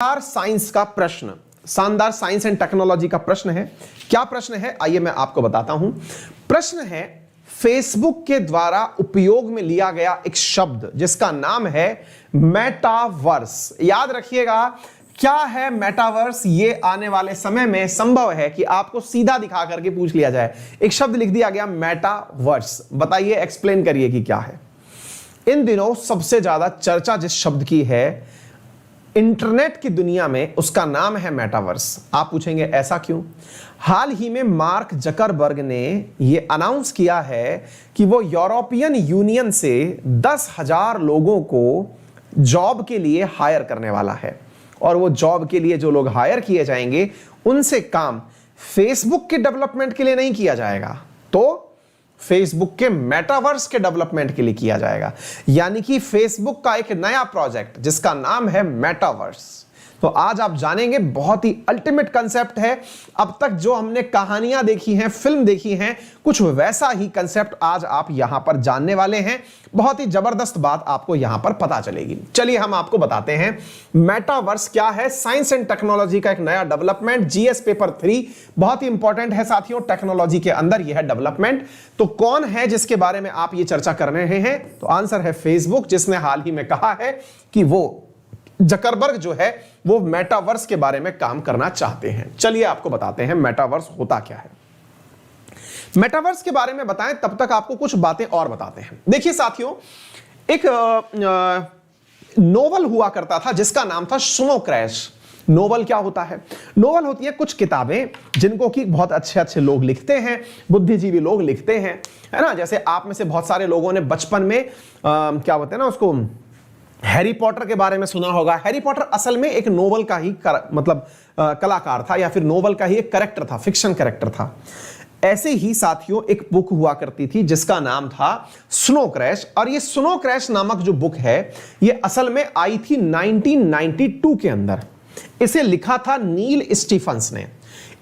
शानदार साइंस का प्रश्न, शानदार साइंस एंड टेक्नोलॉजी का प्रश्न है। क्या प्रश्न है आइए मैं आपको बताता हूं। प्रश्न है फेसबुक के द्वारा उपयोग में लिया गया एक शब्द जिसका नाम है मेटावर्स। याद रखिएगा क्या है मेटावर्स, ये आने वाले समय में संभव है कि आपको सीधा दिखा करके पूछ लिया जाए। एक शब्द लिख दिया गया मेटावर्स, बताइए एक्सप्लेन करिए कि क्या है। इन दिनों सबसे ज्यादा चर्चा जिस शब्द की है इंटरनेट की दुनिया में, उसका नाम है मेटावर्स। आप पूछेंगे ऐसा क्यों? हाल ही में मार्क जकरबर्ग ने यह अनाउंस किया है कि वो यूरोपियन यूनियन से 10,000 लोगों को जॉब के लिए हायर करने वाला है। और वो जॉब के लिए जो लोग हायर किए जाएंगे उनसे काम फेसबुक के डेवलपमेंट के लिए नहीं किया जाएगा, तो फेसबुक के मेटावर्स के डेवलपमेंट के लिए किया जाएगा। यानी कि फेसबुक का एक नया प्रोजेक्ट जिसका नाम है मेटावर्स। तो आज आप जानेंगे, बहुत ही अल्टीमेट कंसेप्ट है। अब तक जो हमने कहानियां देखी हैं, फिल्म देखी हैं, कुछ वैसा ही कंसेप्ट आज आप यहां पर जानने वाले हैं। बहुत ही जबरदस्त बात आपको यहां पर पता चलेगी। चलिए हम आपको बताते हैं मेटावर्स क्या है। साइंस एंड टेक्नोलॉजी का एक नया डेवलपमेंट, जीएस पेपर 3 बहुत ही इंपॉर्टेंट है साथियों। टेक्नोलॉजी के अंदर यह है डेवलपमेंट। तो कौन है जिसके बारे में आप ये चर्चा कर रहे हैं? तो आंसर है फेसबुक, जिसने हाल ही में कहा है कि वो जकरबर्ग जो है वो मेटावर्स के बारे में काम करना चाहते हैं। चलिए आपको बताते हैं मेटावर्स होता क्या है। मेटावर्स के बारे में बताएं तब तक आपको कुछ बातें और बताते हैं। देखिए साथियों, एक नोवेल हुआ करता था जिसका नाम था स्नो क्रैश। नोवेल क्या होता है? नोवेल होती है कुछ किताबें जिनको कि बहुत अच्छे अच्छे लोग लिखते हैं, बुद्धिजीवी लोग लिखते हैं, है ना। जैसे आप में से बहुत सारे लोगों ने बचपन में क्या बोलते हैं ना उसको, हैरी पॉटर के बारे में सुना होगा। हैरी पॉटर असल में एक नोवेल का ही कलाकार था, या फिर नोवेल का ही एक कैरेक्टर था, फिक्शन कैरेक्टर था। ऐसे ही साथियों एक बुक हुआ करती थी जिसका नाम था स्नो क्रैश। और ये स्नो क्रैश नामक जो बुक है ये असल में आई थी 1992 के अंदर। इसे लिखा था नील स्टीफन्स ने।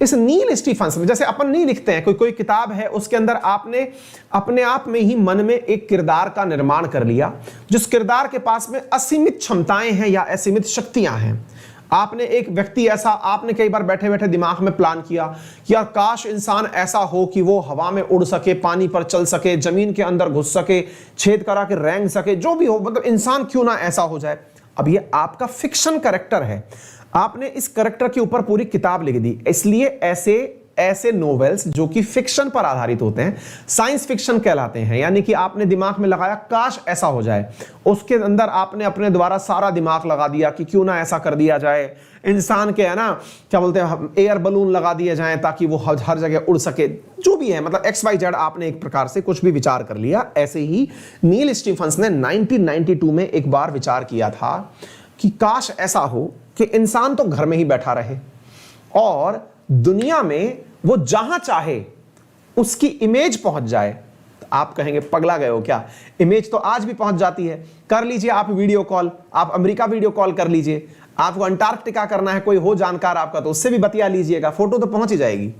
इस नील स्टीफन्स ने, जैसे अपन नहीं लिखते हैं कोई किताब है उसके अंदर आपने अपने आप में ही मन में एक किरदार का निर्माण कर लिया, जिस किरदार के पास में असीमित क्षमताएं हैं या असीमित शक्तियां हैं। आपने एक व्यक्ति ऐसा, आपने कई बार बैठे बैठे दिमाग में प्लान किया कि यार काश इंसान ऐसा हो कि वो हवा में उड़ सके, पानी पर चल सके, जमीन के अंदर घुस सके, छेद करा के रेंग सके, जो भी हो, मतलब इंसान क्यों ना ऐसा हो जाए। अब ये आपका फिक्शन कैरेक्टर है, आपने इस कैरेक्टर के ऊपर पूरी किताब लिख दी। इसलिए ऐसे नोवेल्स जो कि फिक्शन पर आधारित होते हैं साइंस फिक्शन कहलाते हैं। यानी कि आपने दिमाग में लगाया काश ऐसा हो जाए, उसके अंदर आपने अपने द्वारा सारा दिमाग लगा दिया कि क्यों ना ऐसा कर दिया जाए। इंसान के, है ना, क्या बोलते हैं, एयर बलून लगा दिए जाएं ताकि वो हर जगह उड़ सके, जो भी है, मतलब XYZ आपने एक प्रकार से कुछ भी विचार कर लिया। ऐसे ही नील स्टीफन्स ने 1992 में एक बार विचार किया था कि काश ऐसा हो कि इंसान तो घर में ही बैठा रहे और दुनिया में वो जहां चाहे उसकी इमेज पहुंच जाए। तो आप कहेंगे पगला गए हो क्या, इमेज तो आज भी पहुंच जाती है। कर लीजिए आप वीडियो कॉल, आप अमेरिका वीडियो कॉल कर लीजिए। आपको अंटार्कटिका करना है, कोई हो जानकार आपका, तो उससे भी बतिया लीजिएगा, फोटो तो पहुंच ही जाएगी।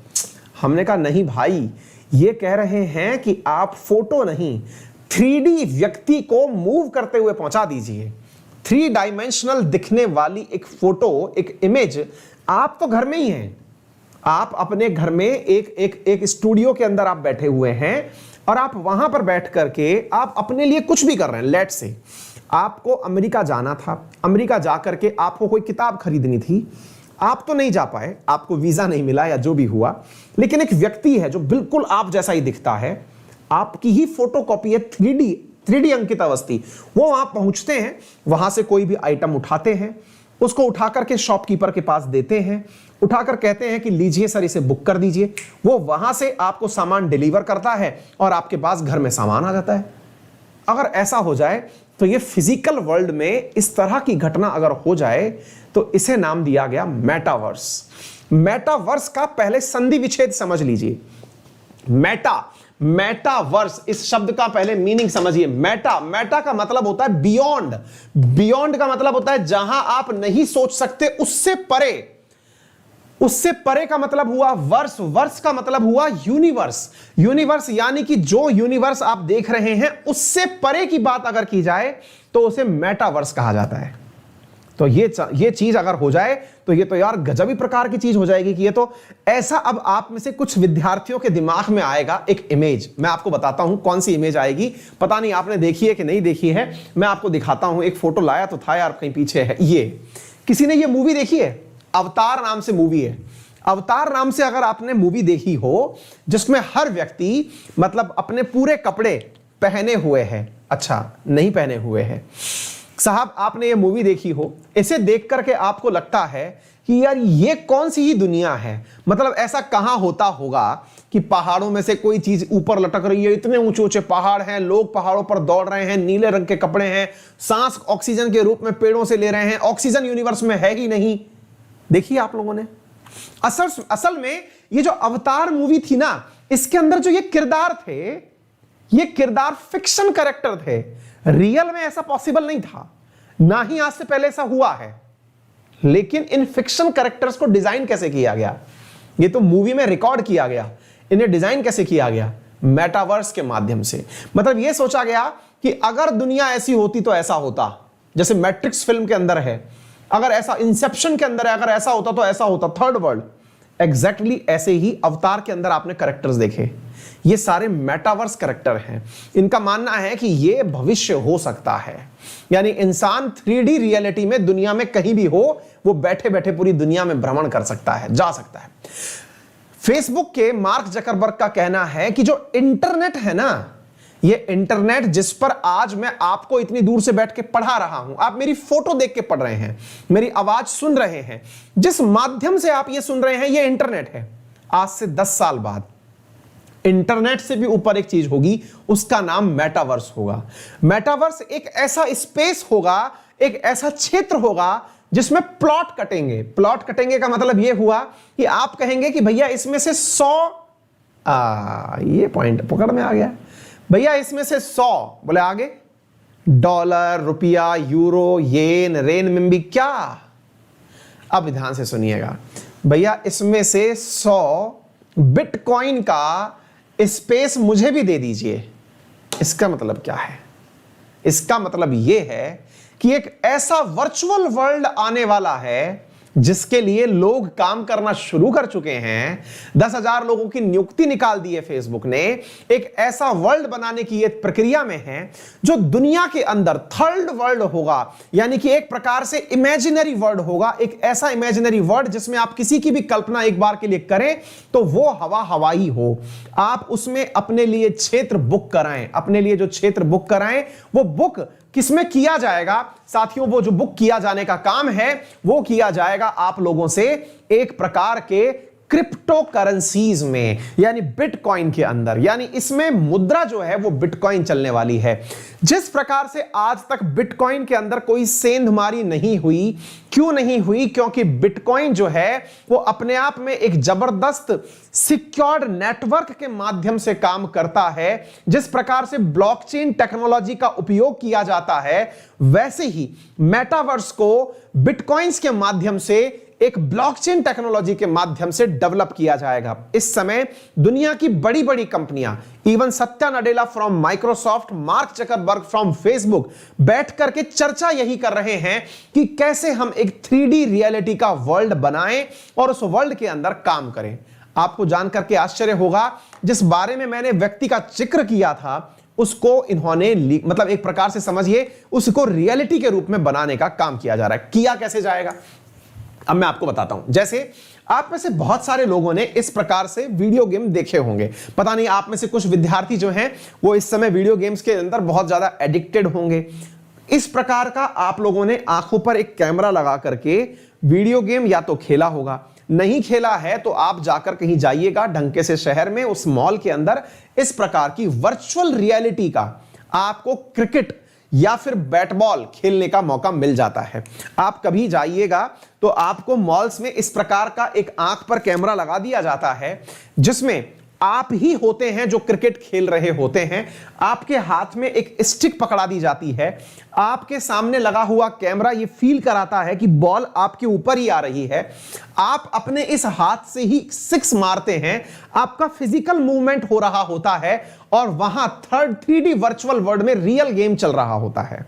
हमने कहा नहीं भाई, ये कह रहे हैं कि आप फोटो नहीं 3D व्यक्ति को मूव करते हुए पहुंचा दीजिए। 3 डायमेंशनल दिखने वाली एक फोटो, एक इमेज आप तो घर में ही हैं। आप अपने घर में एक स्टूडियो के अंदर आप बैठे हुए हैं और आप वहां पर बैठ करके आप अपने लिए कुछ भी कर रहे हैं। लेट से आपको अमेरिका जाना था, अमेरिका जा करके आपको कोई किताब खरीदनी थी, आप तो नहीं जा पाए, आपको वीजा नहीं मिला या जो भी हुआ, लेकिन एक व्यक्ति है जो बिल्कुल आप जैसा ही दिखता है, आपकी ही फोटोकॉपी है, 3D अंकित अवस्थी। वो वहां पहुंचते हैं, वहां से कोई भी आइटम उठाते हैं, उसको उठा करके शॉपकीपर के पास देते हैं, उठाकर कहते हैं कि लीजिए सर इसे बुक कर दीजिए। वो वहां से आपको सामान डिलीवर करता है और आपके पास घर में सामान आ जाता है। अगर ऐसा हो जाए तो ये फिजिकल वर्ल्ड में इस तरह की घटना अगर हो जाए तो इसे नाम दिया गया मेटावर्स। मेटावर्स का पहले संधि विच्छेद समझ लीजिए। मेटावर्स, इस शब्द का पहले मीनिंग समझिए। मेटा का मतलब होता है बियॉन्ड। बियॉन्ड का मतलब होता है जहां आप नहीं सोच सकते उससे परे। उससे परे का मतलब हुआ वर्स, वर्स का मतलब हुआ यूनिवर्स। यूनिवर्स यानी कि जो यूनिवर्स आप देख रहे हैं उससे परे की बात अगर की जाए तो उसे मेटावर्स कहा जाता है। तो ये चीज अगर हो जाए तो ये तो यार गजब ही प्रकार की चीज हो जाएगी कि ये तो ऐसा। अब आप में से कुछ विद्यार्थियों के दिमाग में आएगा एक इमेज, मैं आपको बताता हूं कौन सी इमेज आएगी, पता नहीं आपने देखी है कि नहीं देखी है, मैं आपको दिखाता हूं। एक फोटो लाया तो था यार, कहीं पीछे है ये। किसी ने ये मूवी देखी है? अवतार नाम से मूवी है। अवतार नाम से अगर आपने मूवी देखी हो, जिसमें हर व्यक्ति मतलब अपने पूरे कपड़े पहने हुए है, अच्छा नहीं पहने हुए है साहब, आपने ये मूवी देखी हो, इसे देख करके आपको लगता है कि यार ये कौन सी ही दुनिया है, मतलब ऐसा कहां होता होगा कि पहाड़ों में से कोई चीज ऊपर लटक रही है, इतने ऊंचे ऊंचे पहाड़ हैं, लोग पहाड़ों पर दौड़ रहे हैं, नीले रंग के कपड़े हैं, सांस ऑक्सीजन के रूप में पेड़ों से ले रहे हैं, ऑक्सीजन यूनिवर्स में है ही नहीं। देखिए आप लोगों ने असल में ये जो अवतार मूवी थी ना, इसके अंदर जो ये किरदार थे, ये किरदार फिक्शन कैरेक्टर थे, रियल में ऐसा पॉसिबल नहीं था, ना ही आज से पहले ऐसा हुआ है। लेकिन इन फिक्शन कैरेक्टर्स को डिजाइन कैसे किया गया? ये तो मूवी में रिकॉर्ड किया गया, इन्हें डिजाइन कैसे किया गया? मेटावर्स के माध्यम से। मतलब ये सोचा गया कि अगर दुनिया ऐसी होती तो ऐसा होता, जैसे मैट्रिक्स फिल्म के अंदर है, अगर ऐसा इंसेप्शन के अंदर है, अगर ऐसा होता तो ऐसा होता, थर्ड वर्ल्ड। एग्जैक्टली ऐसे ही अवतार के अंदर आपने कैरेक्टर्स देखे, ये सारे मेटावर्स कैरेक्टर हैं। इनका मानना है कि ये भविष्य हो सकता है, यानी इंसान 3D रियलिटी में दुनिया में कहीं भी हो, वो बैठे बैठे पूरी दुनिया में भ्रमण कर सकता है, जा सकता है। फेसबुक के मार्क जकरबर्ग का कहना है कि जो इंटरनेट है ना, ये इंटरनेट जिस पर आज मैं आपको इतनी दूर से बैठ के पढ़ा रहा हूं, आप मेरी फोटो देख के पढ़ रहे हैं, मेरी आवाज सुन रहे हैं, जिस माध्यम से आप ये सुन रहे हैं, ये इंटरनेट है। आज से 10 साल बाद इंटरनेट से भी ऊपर एक चीज होगी, उसका नाम मेटावर्स होगा। मेटावर्स एक ऐसा स्पेस होगा, एक ऐसा क्षेत्र होगा जिसमें प्लॉट कटेंगे। प्लॉट कटेंगे का मतलब यह हुआ कि आप कहेंगे कि भैया इसमें से 100, ये पॉइंट पकड़ में आ गया, भैया इसमें से 100, बोले आगे, डॉलर, रुपया, यूरो, येन, रेनमिंबी, क्या? अब ध्यान से सुनिएगा भैया, इसमें से 100 बिटकॉइन का स्पेस मुझे भी दे दीजिए। इसका मतलब क्या है? इसका मतलब यह है कि एक ऐसा वर्चुअल वर्ल्ड आने वाला है जिसके लिए लोग काम करना शुरू कर चुके हैं। 10,000 लोगों की नियुक्ति निकाल दी है फेसबुक ने। एक ऐसा वर्ल्ड बनाने की ये प्रक्रिया में है जो दुनिया के अंदर थर्ड वर्ल्ड होगा, यानी कि एक प्रकार से इमेजिनरी वर्ल्ड होगा। एक ऐसा इमेजिनरी वर्ल्ड जिसमें आप किसी की भी कल्पना एक बार के लिए करें तो वो हवाई हो। आप उसमें अपने लिए क्षेत्र बुक कराएं, अपने लिए जो क्षेत्र बुक कराएं वो बुक किसमें किया जाएगा साथियों? वो जो बुक किया जाने का काम है वो किया जाएगा आप लोगों से एक प्रकार के क्रिप्टो करेंसीज में, यानी बिटकॉइन के अंदर। यानी इसमें मुद्रा जो है वो बिटकॉइन चलने वाली है। जिस प्रकार से आज तक बिटकॉइन के अंदर कोई सेंधमारी नहीं हुई, क्यों नहीं हुई? क्योंकि बिटकॉइन जो है वो अपने आप में एक जबरदस्त सिक्योर्ड नेटवर्क के माध्यम से काम करता है। जिस प्रकार से ब्लॉकचेन टेक्नोलॉजी का उपयोग किया जाता है, वैसे ही मेटावर्स को बिटकॉइंस के माध्यम से, एक ब्लॉकचेन टेक्नोलॉजी के माध्यम से डेवलप किया जाएगा। इस समय दुनिया की बड़ी बड़ी कंपनियां, even Satya Nadella from Microsoft, mark Zuckerberg from Facebook, बैठ करके चर्चा यही कर रहे हैं कि कैसे हम एक 3D रियलिटी का वर्ल्ड बनाएं और उस वर्ल्ड के अंदर काम करें। आपको जानकर के आश्चर्य होगा, जिस बारे में मैंने व्यक्ति का जिक्र किया था उसको इन्होंने मतलब एक प्रकार से समझिए उसको रियलिटी के रूप में बनाने का काम किया जा रहा है। किया कैसे जाएगा अब मैं आपको बताता हूं। जैसे आप में से बहुत सारे लोगों ने इस प्रकार से वीडियो गेम देखे होंगे, पता नहीं आप में से कुछ विद्यार्थी जो हैं वो इस समय वीडियो गेम्स के अंदर बहुत ज्यादा एडिक्टेड होंगे। इस प्रकार का आप लोगों ने आंखों पर एक कैमरा लगा करके वीडियो गेम या तो खेला होगा, नहीं खेला है तो आप जाकर कहीं जाइएगा ढंग से शहर में, उस मॉल के अंदर इस प्रकार की वर्चुअल रियलिटी का आपको क्रिकेट या फिर बैट बॉल खेलने का मौका मिल जाता है। आप कभी जाइएगा तो आपको मॉल्स में इस प्रकार का एक आंख पर कैमरा लगा दिया जाता है जिसमें आप ही होते हैं जो क्रिकेट खेल रहे होते हैं। आपके हाथ में एक स्टिक पकड़ा दी जाती है, आपके सामने लगा हुआ कैमरा ये फील कराता है कि बॉल आपके ऊपर ही आ रही है। आप अपने इस हाथ से ही सिक्स मारते हैं, आपका फिजिकल मूवमेंट हो रहा होता है और वहां 3D वर्चुअल वर्ल्ड में रियल गेम चल रहा होता है।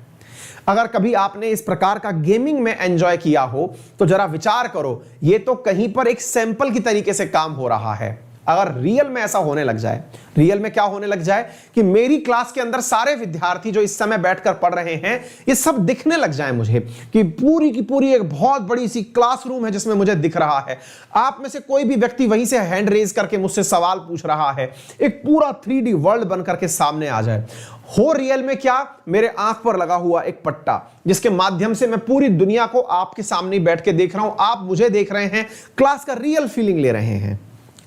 अगर कभी आपने इस प्रकार का गेमिंग में एंजॉय किया हो तो जरा विचार करो, ये तो कहीं पर एक सैंपल की तरीके से काम हो रहा है। अगर रियल में ऐसा होने लग जाए, रियल में क्या होने लग जाए कि मेरी क्लास के अंदर सारे विद्यार्थी जो इस समय बैठकर पढ़ रहे हैं ये सब दिखने लग जाए मुझे, कि पूरी की पूरी एक बहुत बड़ी सी क्लासरूम है जिसमें मुझे दिख रहा है, आप में से कोई भी व्यक्ति वहीं से हैंड रेज करके मुझसे सवाल पूछ रहा है, एक पूरा 3D वर्ल्ड बन करके सामने आ जाए। हो रियल में क्या, मेरे आंख पर लगा हुआ एक पट्टा जिसके माध्यम से मैं पूरी दुनिया को आपके सामने बैठ के देख रहा हूं, आप मुझे देख रहे हैं, क्लास का रियल फीलिंग ले रहे हैं।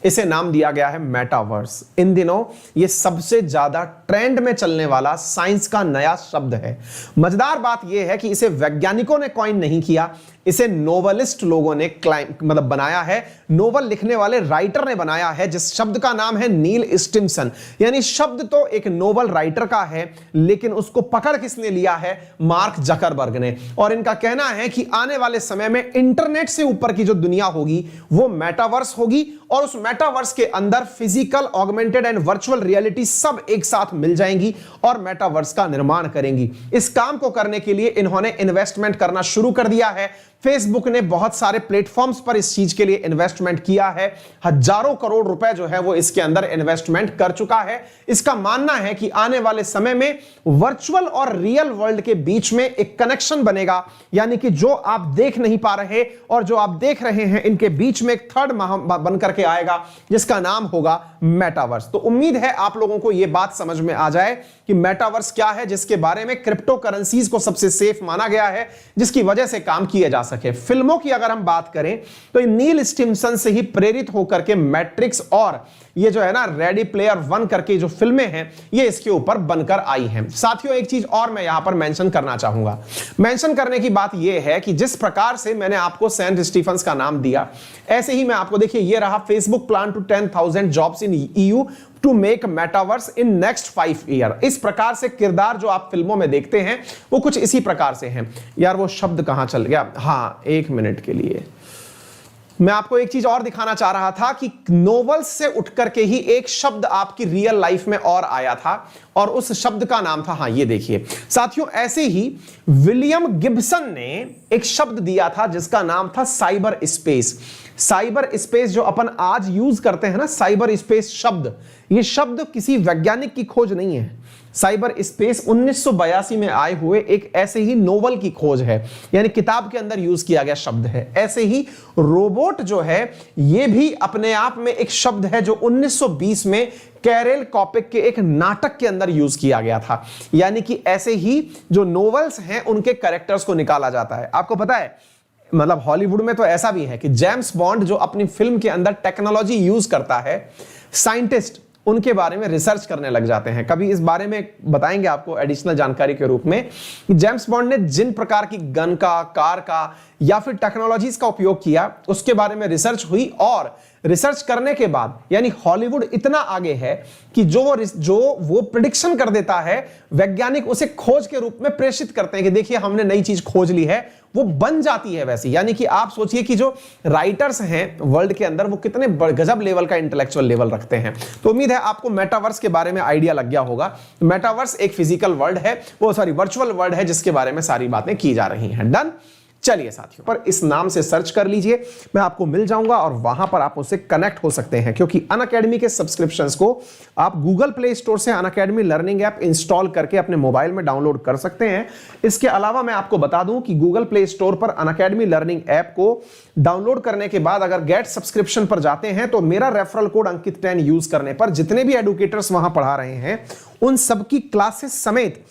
इसे नाम दिया गया है मेटावर्स। इन दिनों ये सबसे ज्यादा ट्रेंड में चलने वाला साइंस का नया शब्द है। मजेदार बात यह है कि इसे वैज्ञानिकों ने कॉइन नहीं किया, इसे नोवेलिस्ट लोगों ने मतलब बनाया है, नोवेल लिखने वाले राइटर ने बनाया है, जिस शब्द का नाम है नील स्टिम्सन। यानी शब्द तो एक नोवेल राइटर का है, लेकिन उसको पकड़ किसने लिया है, मार्क जकरबर्ग ने। और इनका कहना है कि आने वाले समय में इंटरनेट से ऊपर की जो दुनिया होगी वो मेटावर्स होगी, और उस मेटावर्स के अंदर physical, augmented and virtual reality सब एक साथ मिल जाएंगी और मेटावर्स का निर्माण करेंगी। इस काम को करने के लिए इन्होंने इन्वेस्टमेंट करना शुरू कर दिया है। फेसबुक ने बहुत सारे प्लेटफॉर्म्स पर इस चीज के लिए इन्वेस्टमेंट किया है, हजारों करोड़ रुपए जो है वो इसके अंदर इन्वेस्टमेंट कर चुका है। इसका मानना है कि आने वाले समय में वर्चुअल और रियल वर्ल्ड के बीच में एक कनेक्शन बनेगा, यानी कि जो आप देख नहीं पा रहे और जो आप देख रहे हैं, इनके बीच में एक थर्ड बनकर के आएगा जिसका नाम होगा मेटावर्स। तो उम्मीद है आप लोगों को यह बात समझ में आ जाए कि मेटावर्स क्या है, जिसके बारे में क्रिप्टो करेंसीज को सबसे सेफ माना गया है, जिसकी वजह से काम किया जा सके। फिल्मों की अगर हम बात करें तो नील स्टिम्सन से ही प्रेरित होकर के मैट्रिक्स और ये जो है ना रेडी प्लेयर वन करके जो फिल्में हैं ये इसके ऊपर बनकर आई हैं। साथियों, एक चीज और मैं यहां पर मेंशन करना चाहूंगा। मेंशन करने की बात यह है कि जिस प्रकार से मैंने आपको सेंट स्टीफन्स का नाम दिया, ऐसे ही मैं आपको, देखिए ये रहा, Facebook plan to 10,000 jobs in EU to make metaverse in next 5 year. इस प्रकार से किरदार जो आप फिल्मों में देखते हैं वो कुछ इसी प्रकार से हैं। यार वो शब्द कहां चल गया, हाँ 1 मिनट के लिए मैं आपको एक चीज और दिखाना चाह रहा था कि नोवेल्स से उठकर के ही एक शब्द आपकी रियल लाइफ में और आया था, और उस शब्द का नाम था, हाँ ये देखिए साथियों, ऐसे ही विलियम गिब्सन ने एक शब्द दिया था जिसका नाम था साइबर स्पेस। साइबर स्पेस जो अपन आज यूज करते हैं ना, साइबर स्पेस शब्द, ये शब्द किसी वैज्ञानिक की खोज नहीं है। साइबर स्पेस 1982 में आए हुए एक ऐसे ही नोवेल की खोज है, यानी किताब के अंदर यूज किया गया शब्द है। ऐसे ही रोबोट जो है ये भी अपने आप में एक शब्द है जो 1920 में कैरेल कॉपिक के एक नाटक के अंदर यूज किया गया था। यानी कि ऐसे ही जो नोवेल्स हैं उनके कैरेक्टर्स को निकाला जाता है। आपको पता है, मतलब हॉलीवुड में तो ऐसा भी है कि जेम्स बॉन्ड जो अपनी फिल्म के अंदर टेक्नोलॉजी यूज करता है, साइंटिस्ट उनके बारे में रिसर्च करने लग जाते हैं। कभी इस बारे में बताएंगे आपको एडिशनल जानकारी के रूप में कि जेम्स बॉन्ड ने जिन प्रकार की गन का, कार का या फिर टेक्नोलॉजीज का उपयोग किया उसके बारे में रिसर्च हुई, और रिसर्च करने के बाद यानी हॉलीवुड इतना आगे है कि जो वो प्रेडिक्शन कर देता है, वैज्ञानिक उसे खोज के रूप में प्रेषित करते हैं कि देखिए हमने नई चीज खोज ली है, वो बन जाती है वैसी। यानी कि आप सोचिए कि जो राइटर्स हैं वर्ल्ड के अंदर वो कितने गजब लेवल का इंटेलेक्चुअल लेवल रखते हैं। तो उम्मीद है आपको मेटावर्स के बारे में आइडिया लग गया होगा। मेटावर्स एक फिजिकल वर्ल्ड है, वो सॉरी वर्चुअल वर्ल्ड है जिसके बारे में सारी बातें की जा रही हैं। डन। चलिए साथियों, पर इस नाम से सर्च कर लीजिए, मैं आपको मिल जाऊंगा और वहां पर आप उससे कनेक्ट हो सकते हैं, क्योंकि अनअकैडमी के सब्सक्रिप्शंस को आप गूगल प्ले स्टोर से अनअकैडमी लर्निंग ऐप इंस्टॉल करके अपने मोबाइल में डाउनलोड कर सकते हैं। इसके अलावा मैं आपको बता दूं कि गूगल प्ले स्टोर पर अनअकैडमी लर्निंग ऐप को डाउनलोड करने के बाद अगर गेट सब्सक्रिप्शन पर जाते हैं तो मेरा रेफरल कोड अंकित 10 यूज करने पर जितने भी एडुकेटर्स वहां पढ़ा रहे हैं उन सबकी क्लासेस समेत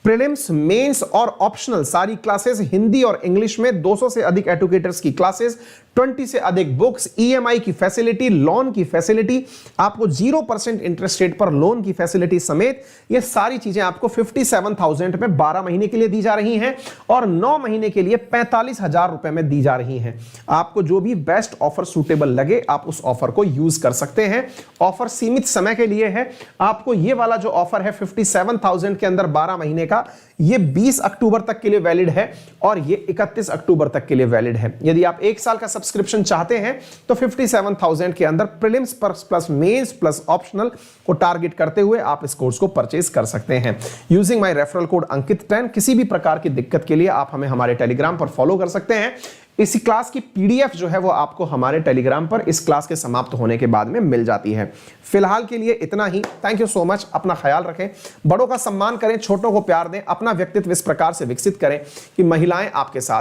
प्रीलिम्स, मेंस और ऑप्शनल सारी क्लासेस हिंदी और इंग्लिश में 200 से अधिक एडुकेटर्स की क्लासेस, 20 से अधिक बुक्स, EMI की फैसिलिटी, लोन की फैसिलिटी, आपको 0% इंटरेस्ट रेट पर लोन की फैसिलिटी समेत ये सारी चीजें आपको 57,000 में 12 महीने के लिए दी जा रही हैं और 9 महीने के लिए 45,000 रुपए में दी जा रही हैं। आपको जो भी बेस्ट ऑफर सूटेबल लगे आप उस ऑफर को यूज कर सकते हैं। ऑफर सीमित समय के लिए है। आपको ये वाला जो ऑफर है 57,000 के अंदर 12 महीने का, का, ये 20 अक्टूबर तक के लिए वैलिड है और ये 31 अक्टूबर तक के लिए वैलिड है। यदि आप 1 साल का सब्सक्रिप्शन चाहते हैं तो 57,000 के अंदर prelims plus mains plus optional को टारगेट करते हुए आप इस कोर्स को परचेज कर सकते हैं यूजिंग माय रेफरल कोड अंकित 10। किसी भी प्रकार की दिक्कत के लिए आप हमें हमारे टेलीग्राम पर फॉलो कर सकते हैं। इसी क्लास की पीडीएफ जो है वो आपको हमारे टेलीग्राम पर इस क्लास के समाप्त होने के बाद में मिल जाती है। फिलहाल के लिए इतना ही। Thank you so much. अपना ख्याल रखें, बड़ों का सम्मान करें, छोटों को प्यार दें, अपना व्यक्तित्व इस प्रकार से विकसित करें कि महिलाएं आपके साथ